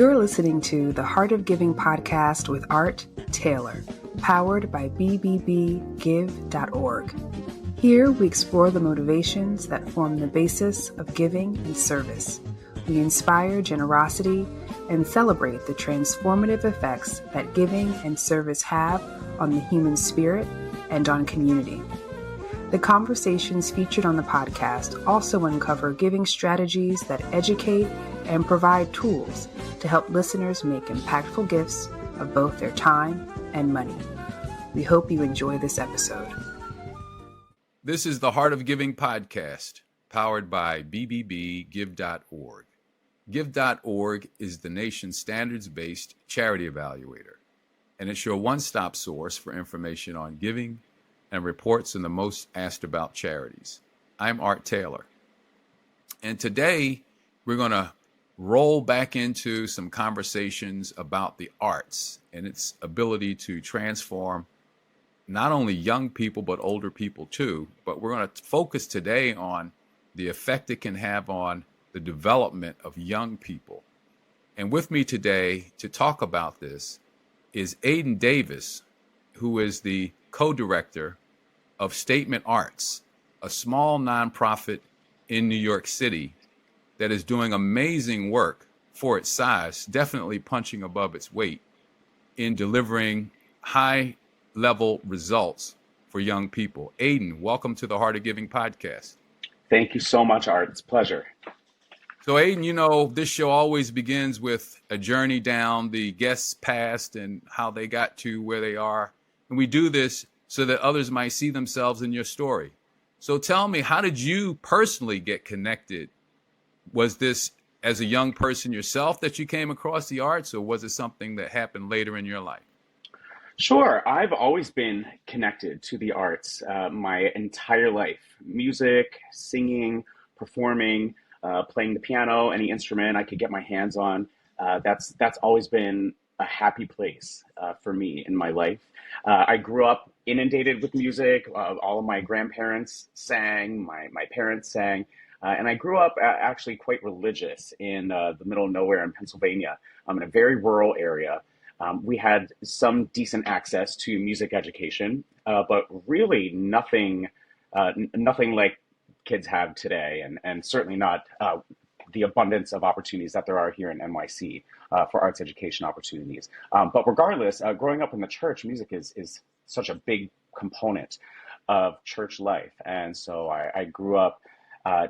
You're listening to the Heart of Giving podcast with Art Taylor, powered by bbbgive.org. Here we explore the motivations that form the basis of giving and service. We inspire generosity and celebrate the transformative effects that giving and service have on the human spirit and on community. The conversations featured on the podcast also uncover giving strategies that educate and provide tools to help listeners make impactful gifts of both their time and money. We hope you enjoy this episode. This is the Heart of Giving podcast, powered by bbbgive.org. Give.org is the nation's standards-based charity evaluator, and it's your one-stop source for information on giving and reports on the most asked about charities. I'm Art Taylor, and today we're going to roll back into some conversations about the arts and its ability to transform not only young people, but older people too. But we're going to focus today on the effect it can have on the development of young people. And with me today to talk about this is Aidan Davis, who is the co-director of Statement Arts, a small nonprofit in New York City that is doing amazing work for its size, definitely punching above its weight in delivering high-level results for young people. Aidan, welcome to the Heart of Giving podcast. Thank you so much, Art. It's a pleasure. So, Aidan, you know, this show always begins with a journey down the guest's past and how they got to where they are. And we do this so that others might see themselves in your story. So tell me, how did you personally get connected? Was this as a young person yourself that you came across the arts, or was it something that happened later in your life? Sure. I've always been connected to the arts my entire life. Music, singing, performing, playing the piano, any instrument I could get my hands on. That's always been a happy place for me in my life. I grew up inundated with music. All of my grandparents sang, my parents sang. And I grew up actually quite religious in the middle of nowhere in Pennsylvania, in a very rural area. We had some decent access to music education, but really nothing like kids have today, and certainly not the abundance of opportunities that there are here in NYC for arts education opportunities. But regardless, growing up in the church, music is such a big component of church life. And so I grew up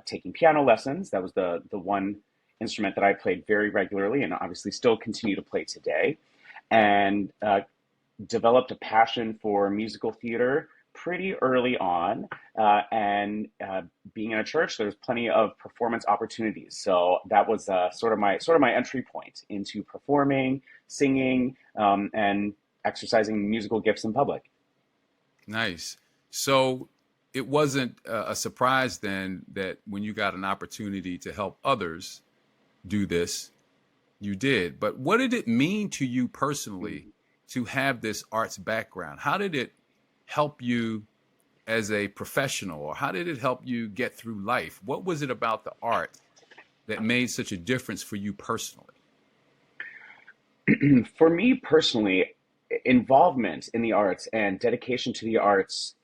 taking piano lessons. That was the one instrument that I played very regularly and obviously still continue to play today, and developed a passion for musical theater pretty early on. And being in a church, there's plenty of performance opportunities. So that was sort of my entry point into performing, singing, and exercising musical gifts in public. Nice. So it wasn't a surprise then that when you got an opportunity to help others do this, you did. But what did it mean to you personally to have this arts background? How did it help you as a professional, or how did it help you get through life? What was it about the art that made such a difference for you personally? For me personally, involvement in the arts and dedication to the arts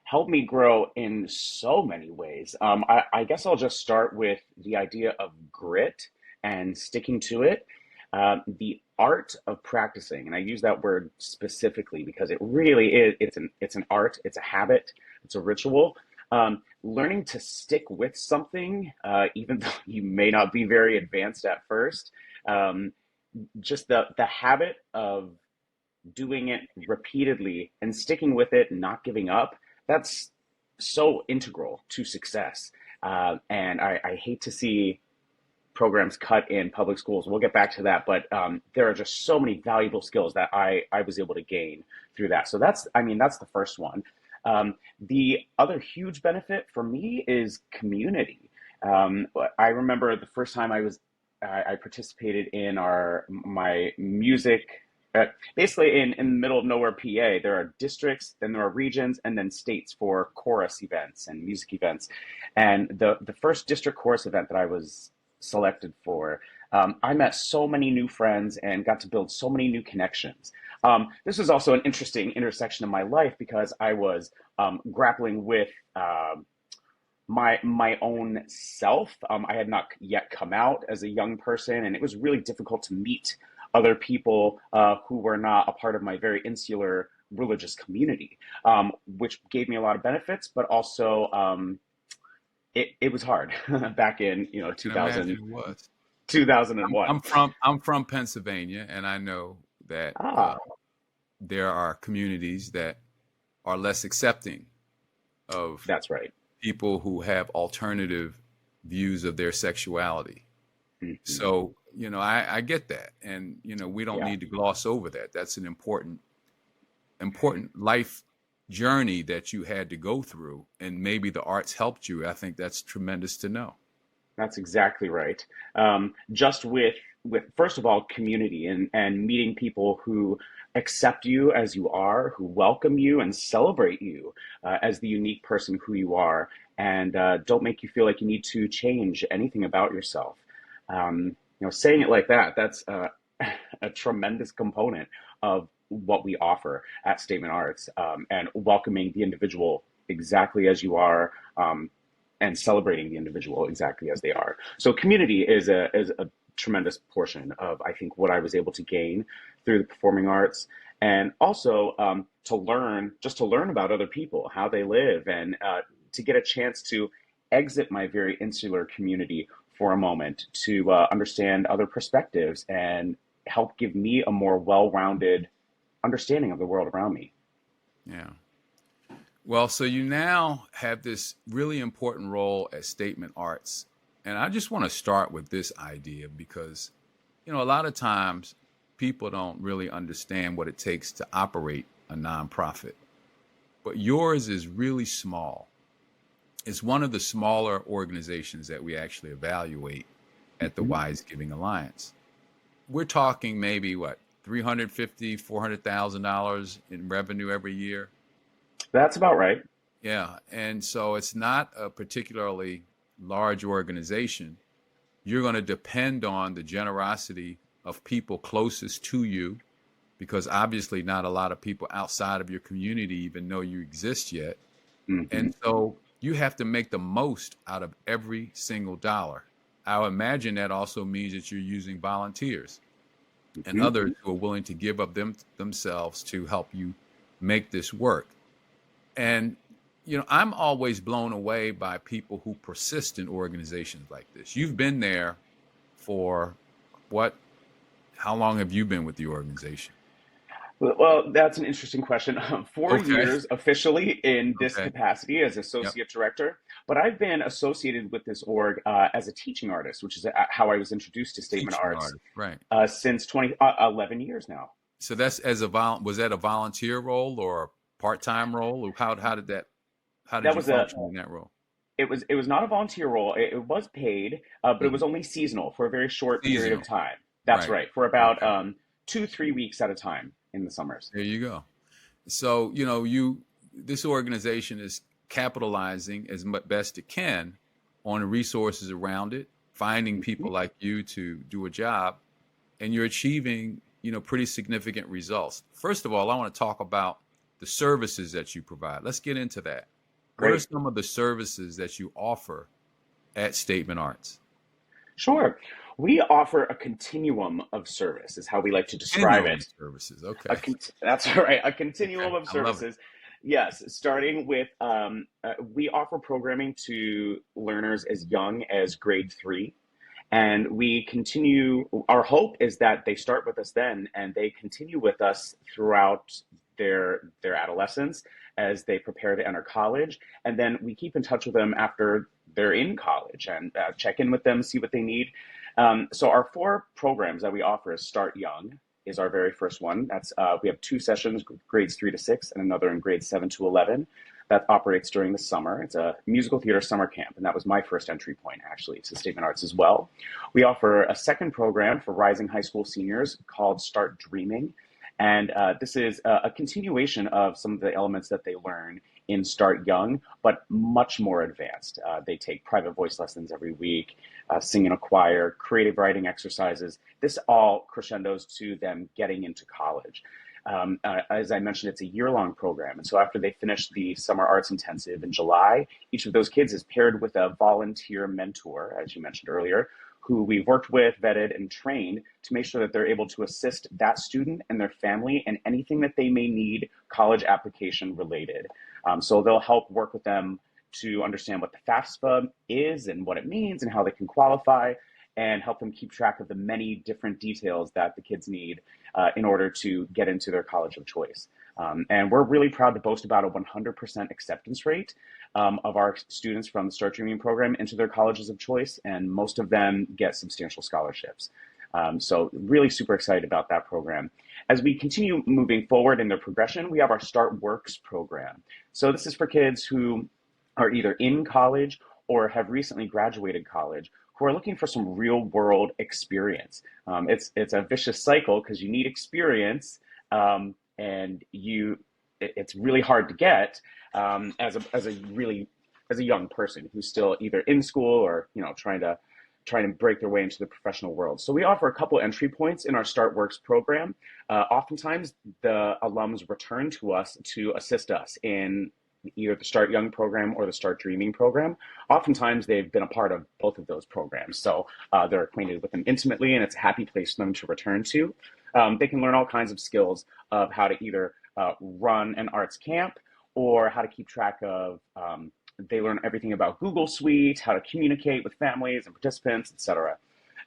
helped me grow in so many ways. I guess I'll just start with the idea of grit and sticking to it. The art of practicing, and I use that word specifically because it really is, it's an art, it's a habit, it's a ritual. Learning to stick with something, even though you may not be very advanced at first, just the habit of doing it repeatedly and sticking with it and not giving up, that's so integral to success. And I hate to see programs cut in public schools. We'll get back to that, but there are just so many valuable skills that I was able to gain through that. So that's the first one. The other huge benefit for me is community. I remember the first time I participated in my music. Basically, in the middle of nowhere, PA, there are districts, then there are regions, and then states for chorus events and music events. And the first district chorus event that I was selected for, I met so many new friends and got to build so many new connections. This was also an interesting intersection in my life because I was grappling with my own self. I had not yet come out as a young person, and it was really difficult to meet other people who were not a part of my very insular religious community, which gave me a lot of benefits, but also it was hard back in I can 2000, imagine it was. I'm 2001. from Pennsylvania, and I know that Ah, there are communities that are less accepting of that's right. people who have alternative views of their sexuality. Hmm. So, I get that. And, we don't Yeah, need to gloss over that. That's an important life journey that you had to go through. And maybe the arts helped you. I think that's tremendous to know. that's exactly right. Just with first of all community and meeting people who accept you as you are, who welcome you and celebrate you as the unique person who you are, and don't make you feel like you need to change anything about yourself. Saying it like that, that's a tremendous component of what we offer at Statement Arts, and welcoming the individual exactly as you are, and celebrating the individual exactly as they are. So community is a tremendous portion of, I think, what I was able to gain through the performing arts, and also to learn about other people, how they live, and to get a chance to exit my very insular community for a moment to understand other perspectives and help give me a more well-rounded understanding of the world around me. Yeah. Well, so you now have this really important role at Statement Arts. And I just want to start with this idea because, a lot of times people don't really understand what it takes to operate a nonprofit. But yours is really small. It's one of the smaller organizations that we actually evaluate at the Mhm. Wise Giving Alliance. We're talking maybe what, 350, $400,000 in revenue every year. That's about right. Yeah. And so it's not a particularly large organization. You're going to depend on the generosity of people closest to you because obviously not a lot of people outside of your community even know you exist yet. Hmm. And so you have to make the most out of every single dollar. I would imagine that also means that you're using volunteers and Hmm. others who are willing to give up themselves to help you make this work. And I'm always blown away by people who persist in organizations like this. You've been there for what? How long have you been with the organization? Well, that's an interesting question. 4 Okay. years officially in this Okay. capacity as Yep. associate director, but I've been associated with this org as a teaching artist, which is how I was introduced to Statement Teaching Arts artist. Right. since 11 years now. So that's was that a volunteer role or a part-time role, or how did That you was a function in that role? it was not a volunteer role. It was paid, but it was Mhm. only seasonal for a very short period of Seasonal. time. That's Right. right, for about Okay. 2, 3 weeks at a time in the summers. There you go. So, this organization is capitalizing as best it can on the resources around it, finding Mhm. people like you to do a job, and you're achieving, pretty significant results. First of all, I want to talk about the services that you provide. Let's get into that. What are Great. some of the services that you offer at Statement Arts? Sure. We offer a continuum of service, is how we like to describe Continuum it. of services. Okay. That's right, a Okay. continuum of I love it. services. Yes, starting with we offer programming to learners as young as grade 3. And we continue, our hope is that they start with us then and they continue with us throughout their adolescence as they prepare to enter college. And then we keep in touch with them after they're in college and check in with them, see what they need. So our 4 programs that we offer is Start Young is our very first one. That's we have 2 sessions, grades 3 to 6, and another in grades 7 to 11 that operates during the summer. It's a musical theater summer camp, and that was my first entry point actually to Statement Arts as well. We offer a second program for rising high school seniors called Start Dreaming, and this is a continuation of some of the elements that they learn in Start Young, but much more advanced. They take private voice lessons every week, sing in a choir, creative writing exercises. This all crescendos to them getting into college. As I mentioned, it's a year-long program. And so after they finish the summer arts intensive in July, each of those kids is paired with a volunteer mentor, as you mentioned earlier, who we've worked with, vetted, and trained to make sure that they're able to assist that student and their family in anything that they may need college application related. So they'll help work with them to understand what the FAFSA is and what it means and how they can qualify, and help them keep track of the many different details that the kids need in order to get into their college of choice. And we're really proud to boast about a 100% acceptance rate of our students from the Start Dreaming program into their colleges of choice, and most of them get substantial scholarships. So really super excited about that program. As we continue moving forward in their progression, we have our Start Works program. So this is for kids who are either in college or have recently graduated college, who are looking for some real world experience. It's a vicious cycle because you need experience, and it's really hard to get as a young person who's still either in school or trying to break their way into the professional world. So we offer a couple entry points in our Start Works program. Oftentimes the alums return to us to assist us in either the Start Young program or the Start Dreaming program. Oftentimes they've been a part of both of those programs, so they're acquainted with them intimately, and it's a happy place for them to return to. They can learn all kinds of skills of how to either run an arts camp or how to keep track of, they learn everything about Google Suite, how to communicate with families and participants, etc.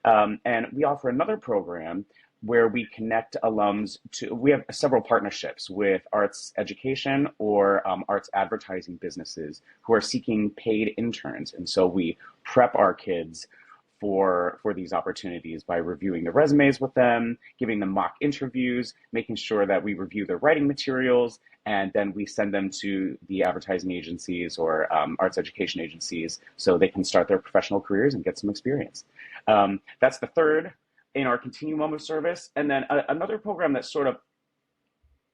And we offer another program where we connect alums to, we have several partnerships with arts education or arts advertising businesses who are seeking paid interns. And so we prep our kids for these opportunities by reviewing the resumes with them, giving them mock interviews, making sure that we review their writing materials, and then we send them to the advertising agencies or arts education agencies so they can start their professional careers and get some experience. That's the third in our continuum of service. And then another program that sort of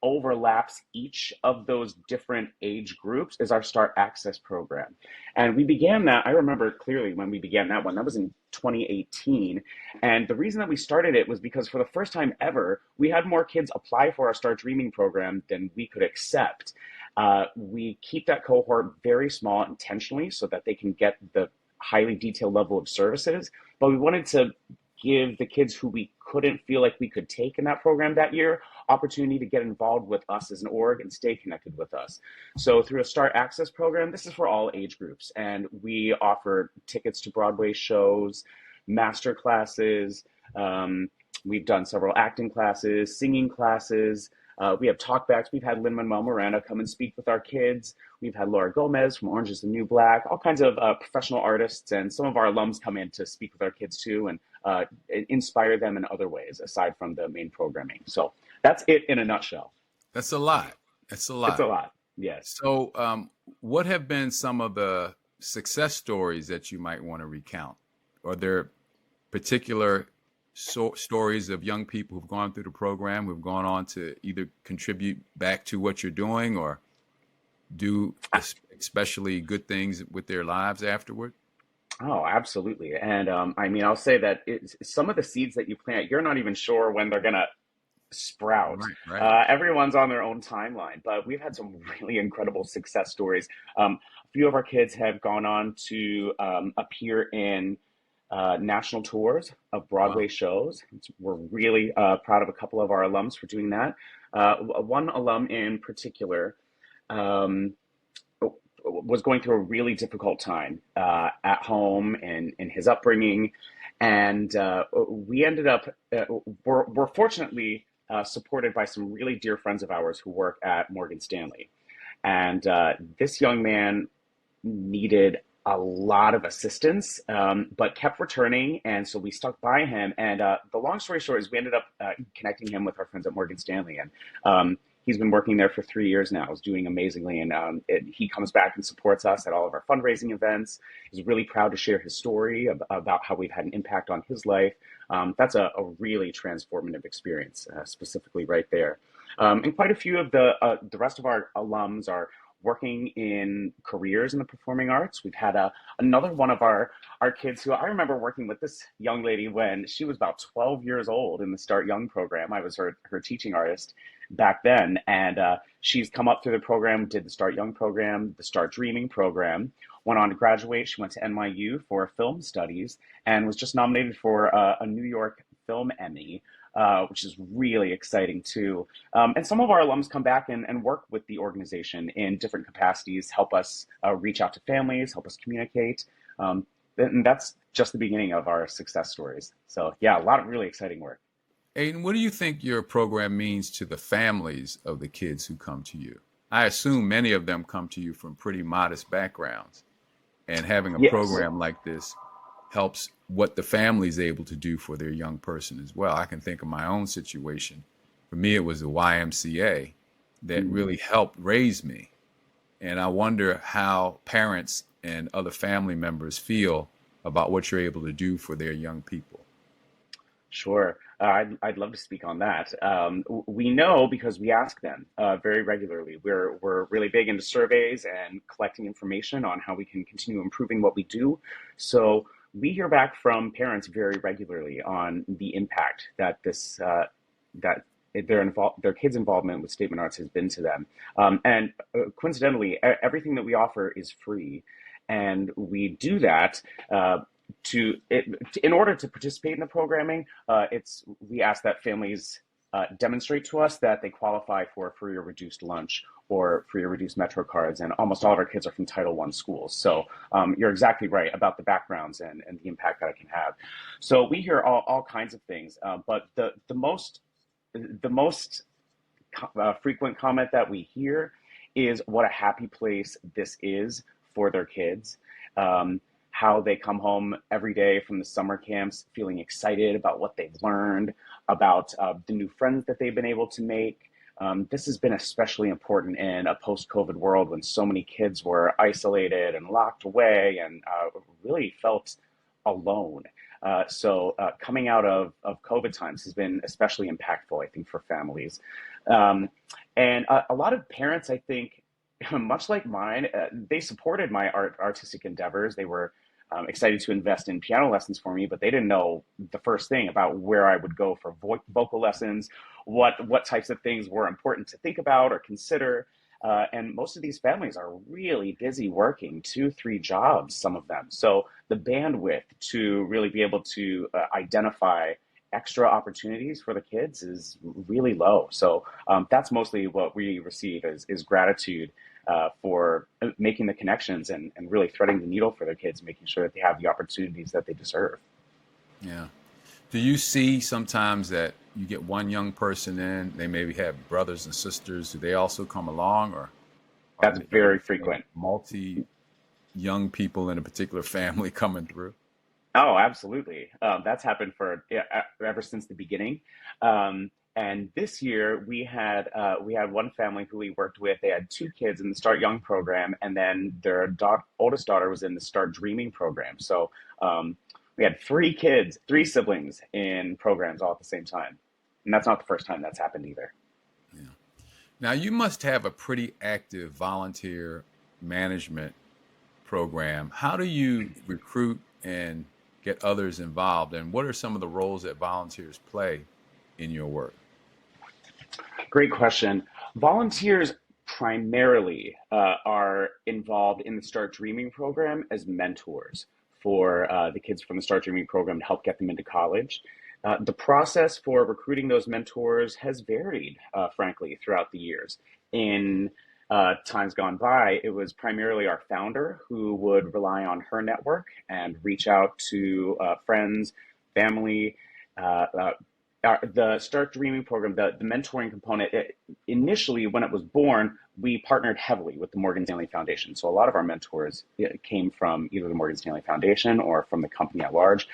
overlaps each of those different age groups is our Start Access program. And we began that, I remember clearly when we began that one, that was in 2018. And the reason that we started it was because for the first time ever, we had more kids apply for our Start Dreaming program than we could accept. We keep that cohort very small intentionally so that they can get the highly detailed level of services, but we wanted to give the kids who we couldn't feel like we could take in that program that year opportunity to get involved with us as an org and stay connected with us. So through a Start Access program, this is for all age groups, and we offer tickets to Broadway shows, master classes. We've done several acting classes, singing classes. We have talkbacks. We've had Lin-Manuel Miranda come and speak with our kids. We've had Laura Gomez from Orange is the New Black, all kinds of professional artists, and some of our alums come in to speak with our kids too and inspire them in other ways aside from the main programming. So that's it in a nutshell. That's a lot. It's a lot, yes. So what have been some of the success stories that you might want to recount? Are there particular stories of young people who've gone through the program, who've gone on to either contribute back to what you're doing or do especially good things with their lives afterward? Oh, absolutely. And I mean, I'll say that some of the seeds that you plant, you're not even sure when they're going to sprout. Right. Everyone's on their own timeline, but we've had some really incredible success stories. A few of our kids have gone on to appear in national tours of Broadway shows. We're really proud of a couple of our alums for doing that. One alum in particular was going through a really difficult time at home and in his upbringing. And we ended up, we're fortunately supported by some really dear friends of ours who work at Morgan Stanley. And this young man needed a lot of assistance, but kept returning. And so we stuck by him. And the long story short is we ended up connecting him with our friends at Morgan Stanley. And he's been working there for 3 years now. He's doing amazingly. And he comes back and supports us at all of our fundraising events. He's really proud to share his story about how we've had an impact on his life. That's a really transformative experience, specifically right there. And quite a few of the rest of our alums are working in careers in the performing arts. We've had another one of our kids who I remember working with this young lady when she was about 12 years old in the Start Young program. I was her teaching artist back then. And she's come up through the program, did the Start Young program, the Start Dreaming program, went on to graduate. She went to NYU for film studies and was just nominated for a New York Film Emmy, which is really exciting too. And some of our alums come back and work with the organization in different capacities, help us reach out to families, help us communicate. And that's just the beginning of our success stories. So yeah, a lot of really exciting work. Aidan, what do you think your program means to the families of the kids who come to you? I assume many of them come to you from pretty modest backgrounds, and having a Yes. program like this helps what the family is able to do for their young person as well. I can think of my own situation. For me, it was the YMCA that really helped raise me. And I wonder how parents and other family members feel about what you're able to do for their young people. Sure. I'd love to speak on that. We know because we ask them very regularly. We're really big into surveys and collecting information on how we can continue improving what we do. So we hear back from parents very regularly on the impact that that their kids' involvement with Statement Arts has been to them. And coincidentally, everything that we offer is free, and we do that. In order to participate in the programming, we ask that families demonstrate to us that they qualify for a free or reduced lunch or free or reduced Metro cards, and almost all of our kids are from Title I schools. So you're exactly right about the backgrounds and the impact that it can have. So we hear all kinds of things, but the most frequent comment that we hear is what a happy place this is for their kids. How they come home every day from the summer camps feeling excited about what they've learned, about the new friends that they've been able to make. This has been especially important in a post-COVID world when so many kids were isolated and locked away and really felt alone. So coming out of COVID times has been especially impactful, I think, for families. And a lot of parents, I think, much like mine, they supported my artistic endeavors. They were excited to invest in piano lessons for me, but they didn't know the first thing about where I would go for vocal lessons, what types of things were important to think about or consider. And most of these families are really busy working 2-3 jobs, some of them. So the bandwidth to really be able to identify extra opportunities for the kids is really low. So that's mostly what we receive is gratitude for making the connections and really threading the needle for their kids, making sure that they have the opportunities that they deserve. Yeah. Do you see sometimes that you get one young person in, they maybe have brothers and sisters, do they also come along, or That's very frequent. multi young people in a particular family coming through? Oh, absolutely. That's happened ever since the beginning. And this year we had one family who we worked with. They had 2 kids in the Start Young program, and then their oldest daughter was in the Start Dreaming program. So we had 3 kids, 3 siblings in programs all at the same time. And that's not the first time that's happened either. Yeah. Now, you must have a pretty active volunteer management program. How do you recruit and get others involved? And what are some of the roles that volunteers play in your work? Great question. Volunteers primarily are involved in the Start Dreaming program as mentors for the kids from the Start Dreaming program to help get them into college. The process for recruiting those mentors has varied, frankly, throughout the years. In times gone by, it was primarily our founder who would rely on her network and reach out to friends, family. The Start Dreaming program, the mentoring component, initially when it was born, we partnered heavily with the Morgan Stanley Foundation. So a lot of our mentors came from either the Morgan Stanley Foundation or from the company at large.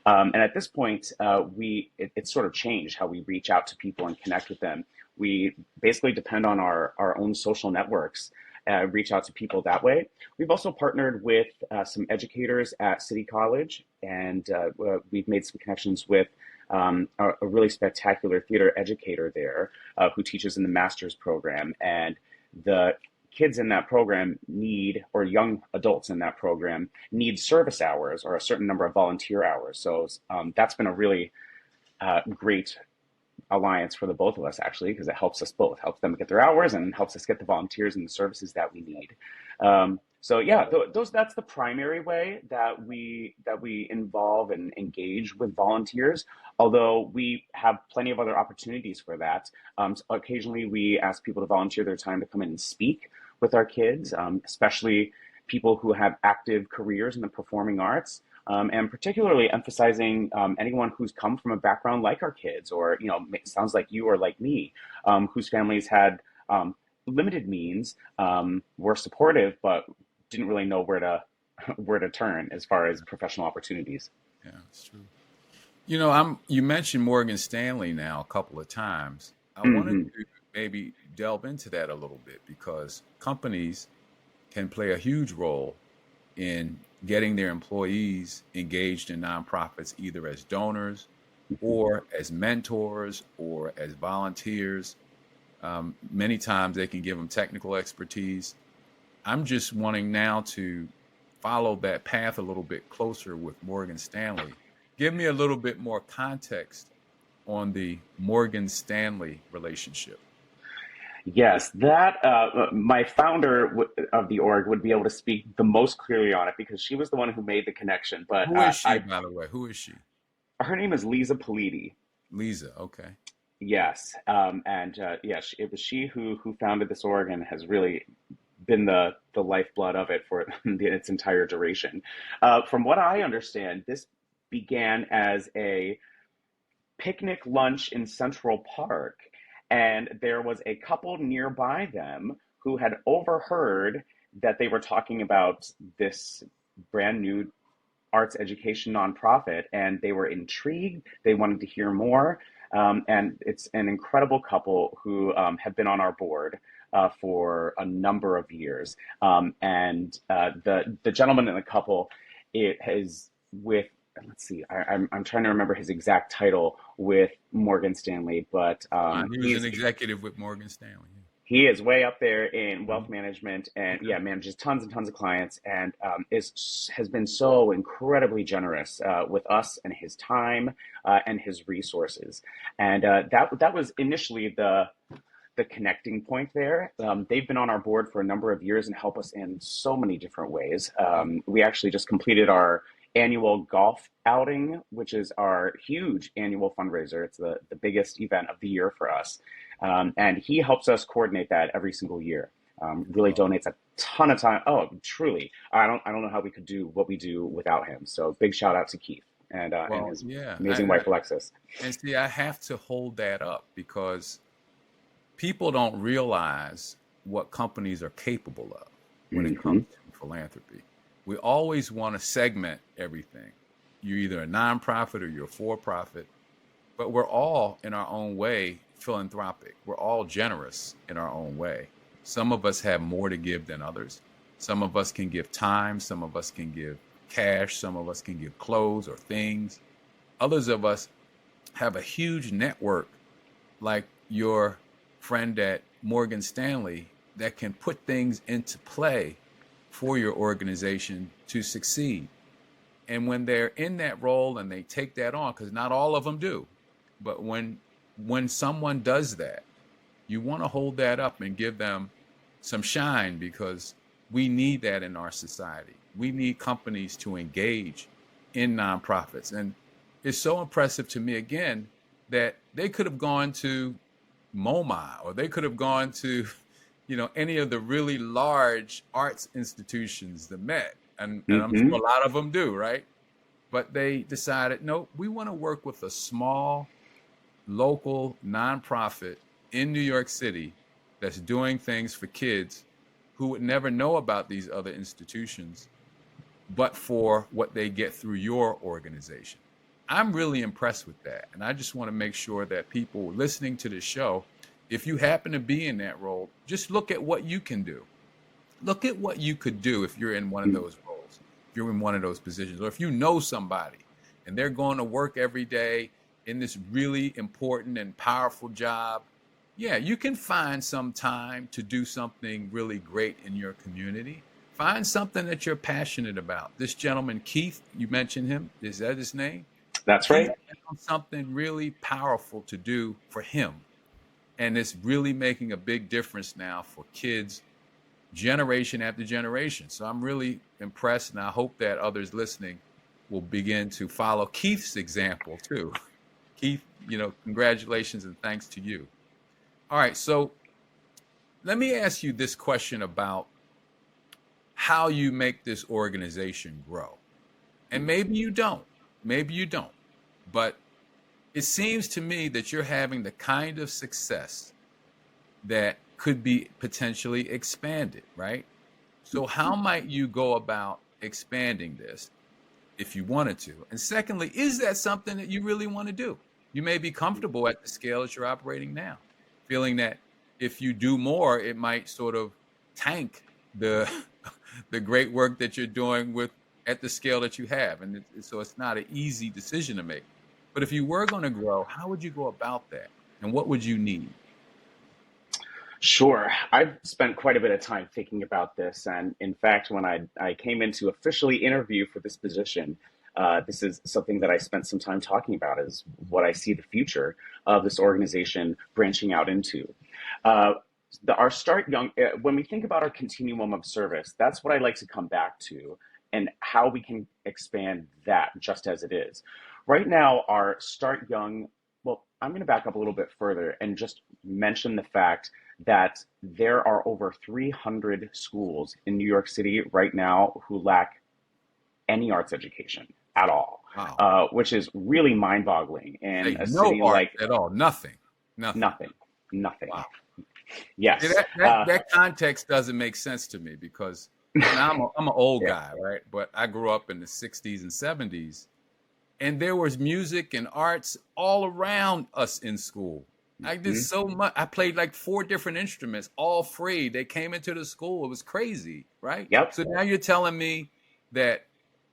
And at this point, it's sort of changed how we reach out to people and connect with them. We basically depend on our own social networks, reach out to people that way. We've also partnered with some educators at City College, and we've made some connections with a really spectacular theater educator there who teaches in the master's program. And the kids in that program need, or young adults in that program need service hours or a certain number of volunteer hours. So that's been a really great alliance for the both of us, actually, because it helps us both, helps them get their hours and helps us get the volunteers and the services that we need. So yeah, that's the primary way that we involve and engage with volunteers. Although we have plenty of other opportunities for that. So occasionally, we ask people to volunteer their time to come in and speak with our kids, especially people who have active careers in the performing arts. And particularly emphasizing anyone who's come from a background like our kids, or it sounds like you or like me, whose families had limited means, were supportive, but didn't really know where to turn as far as professional opportunities. Yeah, it's true. You mentioned Morgan Stanley now a couple of times. I wanted to maybe delve into that a little bit, because companies can play a huge role in getting their employees engaged in nonprofits, either as donors or as mentors or as volunteers. Many times they can give them technical expertise. I'm just wanting now to follow that path a little bit closer with Morgan Stanley. Give me a little bit more context on the Morgan Stanley relationship. Yes, that my founder of the org would be able to speak the most clearly on it, because she was the one who made the connection. But who is she, by the way? Who is she? Her name is Lisa Politi. Lisa, okay. Yes, it was she who founded this org and has really been the lifeblood of it for its entire duration. From what I understand, this began as a picnic lunch in Central Park. And there was a couple nearby them who had overheard that they were talking about this brand new arts education nonprofit, and they were intrigued. They wanted to hear more. And it's an incredible couple who have been on our board for a number of years. And the gentleman in the couple, it is with, let's see, I'm trying to remember his exact title with Morgan Stanley, but he was an executive with Morgan Stanley. He is way up there in wealth management, and manages tons and tons of clients, and has been so incredibly generous with us and his time and his resources. And that was initially the connecting point there. They've been on our board for a number of years and help us in so many different ways. We actually just completed our annual golf outing, which is our huge annual fundraiser. It's the biggest event of the year for us. And he helps us coordinate that every single year. Really donates a ton of time. Oh, truly. I don't know how we could do what we do without him. So big shout out to Keith and his amazing wife, Alexis. And see, I have to hold that up, because people don't realize what companies are capable of when it comes to philanthropy. We always want to segment everything. You're either a nonprofit or you're a for-profit, but we're all in our own way philanthropic. We're all generous in our own way. Some of us have more to give than others. Some of us can give time. Some of us can give cash. Some of us can give clothes or things. Others of us have a huge network, like your friend at Morgan Stanley, that can put things into play for your organization to succeed. And when they're in that role and they take that on, because not all of them do, but when someone does that, you want to hold that up and give them some shine, because we need that in our society. We need companies to engage in nonprofits. And it's so impressive to me, again, that they could have gone to MoMA, or they could have gone to any of the really large arts institutions, the Met, and I'm sure a lot of them do, right? But they decided, no, we want to work with a small, local nonprofit in New York City that's doing things for kids who would never know about these other institutions, but for what they get through your organization. I'm really impressed with that. And I just want to make sure that people listening to the show, if you happen to be in that role, just look at what you can do. Look at what you could do if you're in one of those roles, if you're in one of those positions, or if you know somebody and they're going to work every day in this really important and powerful job. Yeah, you can find some time to do something really great in your community. Find something that you're passionate about. This gentleman, Keith, you mentioned him. Is that his name? That's Keith right. found something really powerful to do for him. And it's really making a big difference now for kids, generation after generation. So I'm really impressed, and I hope that others listening will begin to follow Keith's example too. Keith, congratulations and thanks to you. All right, so let me ask you this question about how you make this organization grow. And maybe you don't. Maybe you don't. But it seems to me that you're having the kind of success that could be potentially expanded, right? So how might you go about expanding this if you wanted to? And secondly, is that something that you really want to do? You may be comfortable at the scale that you're operating now, feeling that if you do more, it might sort of tank the the great work that you're doing at the scale that you have. And so it's not an easy decision to make. But if you were going to grow, how would you go about that? And what would you need? Sure. I've spent quite a bit of time thinking about this. And in fact, when I came in to officially interview for this position, this is something that I spent some time talking about, is what I see the future of this organization branching out into. Our Start Young, when we think about our continuum of service, that's what I like to come back to, and how we can expand that just as it is. Right now, our Start Young, well, I'm going to back up a little bit further and just mention the fact that there are over 300 schools in New York City right now who lack any arts education at all, Wow. which is really mind-boggling in Hey, a no city art like at all. Nothing. nothing. Wow. See, Yes. that context doesn't make sense to me because now I'm an old Yeah. guy, right? But I grew up in the 60s and 70s, and there was music and arts all around us in school. I did Mhm. so much. I played like 4 different instruments, all free. They came into the school. It was crazy, right? Yep. So now you're telling me that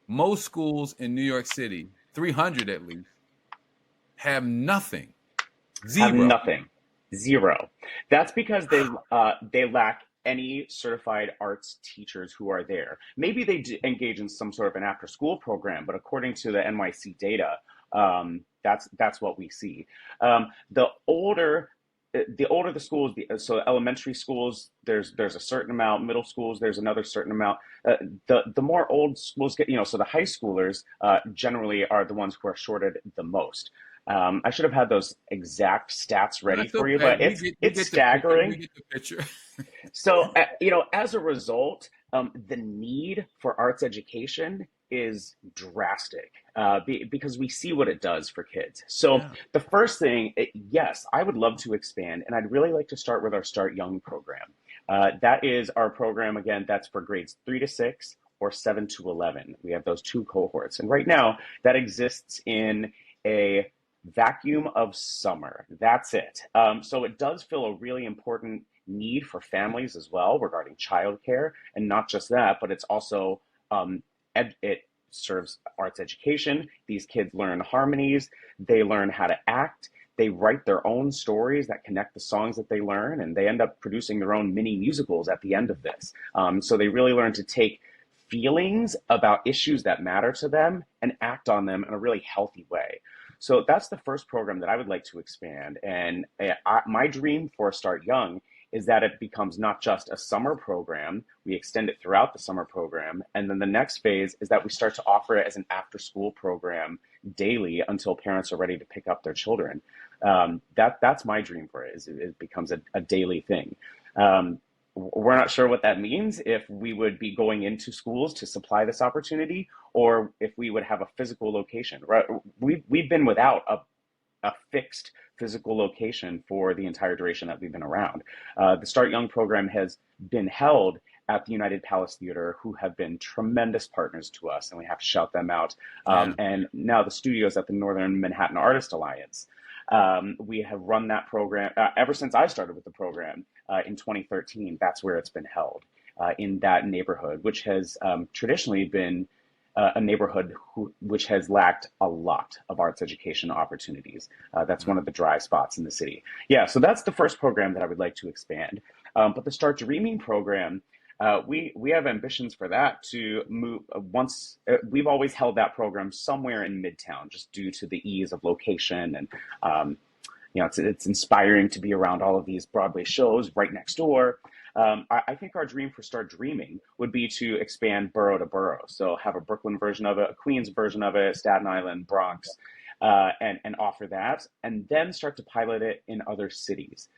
most schools in New York City, 300 at least, have nothing, Have zero. nothing. Zero. That's because they lack any certified arts teachers who are there. Maybe they engage in some sort of an after school program, but according to the NYC data, that's what we see. The older the schools, so elementary schools, there's a certain amount. Middle schools, there's another certain amount. The more old schools get, so the high schoolers generally are the ones who are shorted the most. I should have had those exact stats ready That's for you, okay. but it's staggering. We get the picture. So, as a result, the need for arts education is drastic because we see what it does for kids. So, Yeah. the first thing, yes, I would love to expand, and I'd really like to start with our Start Young program. That is our program, again, that's for grades 3 to 6 or 7 to 11. We have those 2 cohorts. And right now, that exists in a vacuum of summer. That's it. So, it does fill a really important need for families as well regarding childcare, and not just that, but it's also it serves arts education. These kids learn harmonies, they learn how to act, they write their own stories that connect the songs that they learn, and they end up producing their own mini musicals at the end of this. So they really learn to take feelings about issues that matter to them and act on them in a really healthy way. So that's the first program that I would like to expand. And my dream for Start Young is that it becomes not just a summer program, we extend it throughout the summer program. And then the next phase is that we start to offer it as an after school program daily until parents are ready to pick up their children. That's my dream for it, is it becomes a daily thing. We're not sure what that means, if we would be going into schools to supply this opportunity, or if we would have a physical location. Right? We've been without a fixed physical location for the entire duration that we've been around. The Start Young program has been held at the United Palace Theater, who have been tremendous partners to us, and we have to shout them out. Yeah. And now the studios at the Northern Manhattan Artist Alliance. We have run that program ever since I started with the program in 2013. That's where it's been held, in that neighborhood, which has traditionally been a neighborhood which has lacked a lot of arts education opportunities. That's one of the dry spots in the city. Yeah, so that's the first program that I would like to expand. But the Start Dreaming program, we have ambitions for that to move once. We've always held that program somewhere in Midtown, just due to the ease of location, and it's inspiring to be around all of these Broadway shows right next door. I think our dream for Start Dreaming would be to expand borough to borough. So have a Brooklyn version of it, a Queens version of it, Staten Island, Bronx, and offer that, and then start to pilot it in other cities.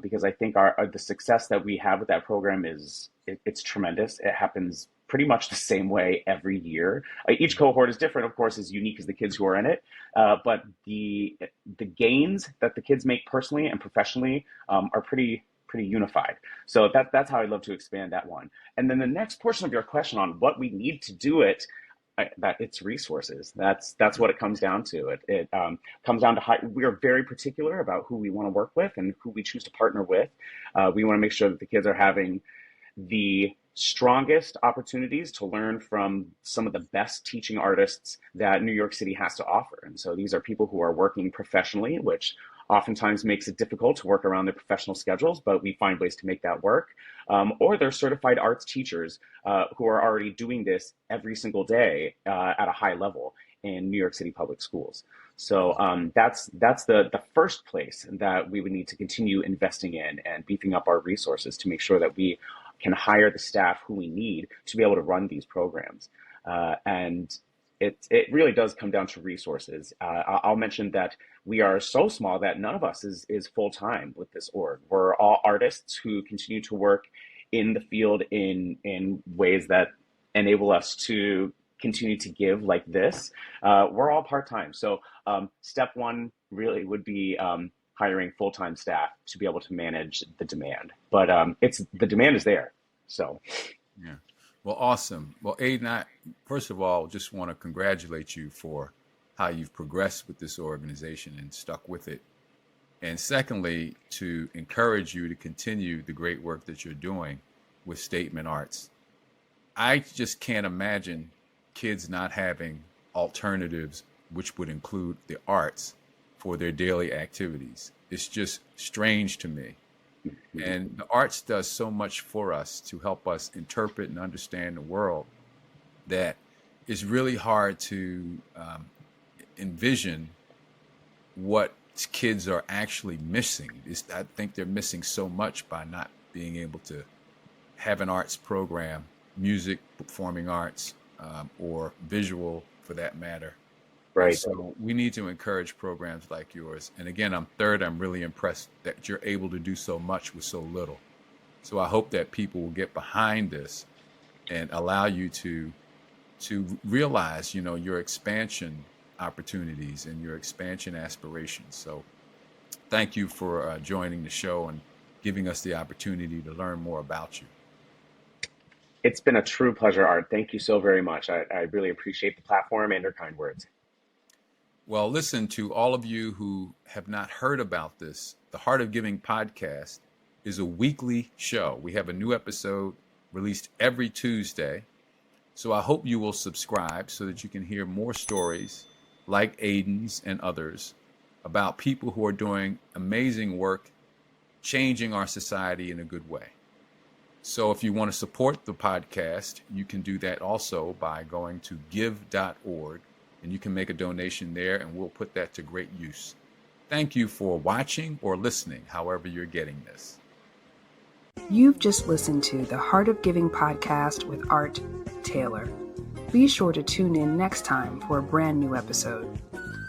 Because I think the success that we have with that program it's tremendous. It happens pretty much the same way every year. Each cohort is different, of course, as unique as the kids who are in it. But the gains that the kids make personally and professionally are pretty unified. So that's how I'd love to expand that one. And then the next portion of your question on what we need to do it, that it's resources. That's what it comes down to. It comes down to we are very particular about who we want to work with and who we choose to partner with. We want to make sure that the kids are having the strongest opportunities to learn from some of the best teaching artists that New York City has to offer. And so these are people who are working professionally, which oftentimes makes it difficult to work around their professional schedules, but we find ways to make that work. Or they're certified arts teachers who are already doing this every single day at a high level in New York City public schools. So that's the first place that we would need to continue investing in and beefing up our resources to make sure that we can hire the staff who we need to be able to run these programs. And it really does come down to resources. I'll mention that we are so small that none of us is full-time with this org. We're all artists who continue to work in the field in ways that enable us to continue to give like this. We're all part-time. So step one really would be hiring full-time staff to be able to manage the demand. But the demand is there. So yeah. Well, awesome. Well, Aidan, I first of all just want to congratulate you for how you've progressed with this organization and stuck with it. And secondly, to encourage you to continue the great work that you're doing with Statement Arts. I just can't imagine kids not having alternatives, which would include the arts, for their daily activities. It's just strange to me. And the arts does so much for us to help us interpret and understand the world that it's really hard to envision what kids are actually missing. I think they're missing so much by not being able to have an arts program, music, performing arts, or visual for that matter. Right. So we need to encourage programs like yours. And again, I'm really impressed that you're able to do so much with so little. So I hope that people will get behind this and allow you to realize, your expansion opportunities and your expansion aspirations. So thank you for joining the show and giving us the opportunity to learn more about you. It's been a true pleasure, Art. Thank you so very much. I really appreciate the platform and your kind words. Well, listen, to all of you who have not heard about this, the Heart of Giving podcast is a weekly show. We have a new episode released every Tuesday. So I hope you will subscribe so that you can hear more stories like Aidan's and others about people who are doing amazing work, changing our society in a good way. So if you want to support the podcast, you can do that also by going to give.org. And you can make a donation there, and we'll put that to great use. Thank you for watching or listening, however you're getting this. You've just listened to the Heart of Giving podcast with Art Taylor. Be sure to tune in next time for a brand new episode.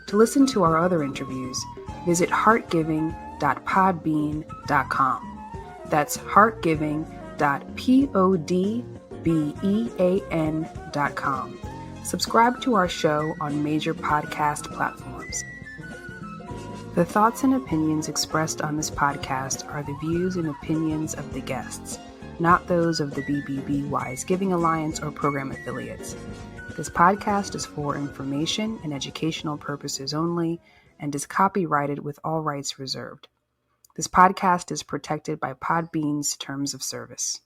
To listen to our other interviews, visit heartgiving.podbean.com. That's heartgiving.podbean.com. Subscribe to our show on major podcast platforms. The thoughts and opinions expressed on this podcast are the views and opinions of the guests, not those of the BBB Wise Giving Alliance or program affiliates. This podcast is for information and educational purposes only and is copyrighted with all rights reserved. This podcast is protected by Podbean's terms of service.